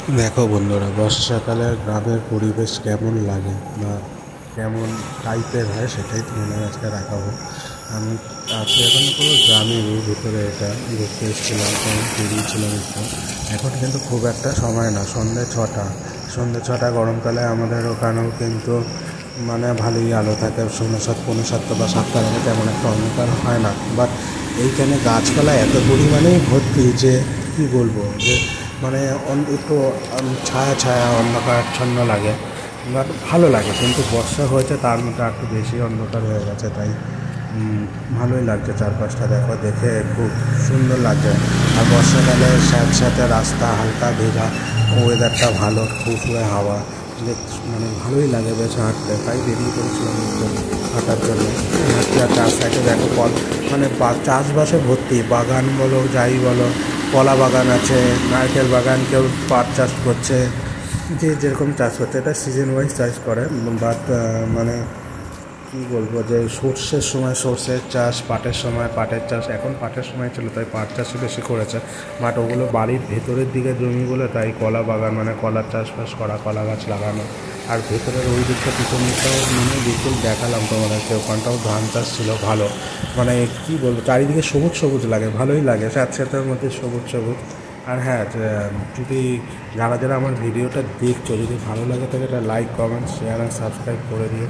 দেখো বন্ধুরা, বর্ষাকালের গ্রামের পরিবেশ কেমন লাগে বা কেমন টাইপের হয় সেটাই তোমাদের আজকে দেখাবো। আমি আছি এখন পুরো গ্রামেরই ভিতরে, এটা ঘুরতে এসেছিলাম, তখন বেরিয়েছিলাম একটু। এখন কিন্তু খুব একটা সময় না, সন্ধ্যে ছটা গরমকালে আমাদের ওখানেও কিন্তু মানে ভালোই আলো থাকে। সন্ধ্যে 7, 7:45 বা 7টার আগে তেমন একটা অন্ধকার হয় না, বাট এইখানে গাছপালা এত পরিমাণেই ভর্তি যে কী বলবো, যে মানে একটু ছায়া ছায়া অন্ধকারাচ্ছন্ন লাগে, বাট ভালো লাগে। কিন্তু বর্ষা হয়েছে তার মধ্যে একটু বেশি অন্ধকার হয়ে গেছে, তাই ভালোই লাগছে। চারপাশটা দেখো, দেখে খুব সুন্দর লাগছে। আর বর্ষাকালে সাথে সাথে রাস্তা হালকা ভেজা, ওয়েদারটা ভালো, ফুরফুরে হাওয়া, মানে ভালোই লাগে বেশ হাঁটতে। তাই বেরিয়ে পড়েছিলাম একটু হাঁটার জন্য। হাঁটতে হাঁটতে চার সাইডে দেখো মানে চাষবাসে ভর্তি, বাগান বলো যাই বলো, কলা বাগান আছে, নারকেল বাগান, কেউ পাট চাষ করছে, যে যেরকম চাষ করছে। এটা সিজন ওয়াইজ চাষ করে, বাট মানে কী বলবো, যে সর্ষের সময় সর্ষের চাষ, পাটের সময় পাটের চাষ। এখন পাটের সময় ছিল তাই পাট চাষই বেশি করেছে, বাট ওগুলো বাড়ির ভেতরের দিকে জমিগুলো, তাই কলা বাগান মানে কলার চাষবাস করা, কলা গাছ লাগানো। আর ভেতরের ওই দিকটা পিছন দিকটাও মানে বিলকুল দেখালাম তোমাদেরকে, ওখানটাও ধান চাষ ছিল ভালো। মানে কী বলবো, চারিদিকে সবুজ সবুজ লাগে, ভালোই লাগে, স্যাঁতস্যাঁতের মধ্যে সবুজ সবুজ। আর হ্যাঁ, যদি যারা যারা আমার ভিডিওটা দেখছো, যদি ভালো লাগে থাকে, এটা লাইক, কমেন্ট, শেয়ার আর সাবস্ক্রাইব করে দিও।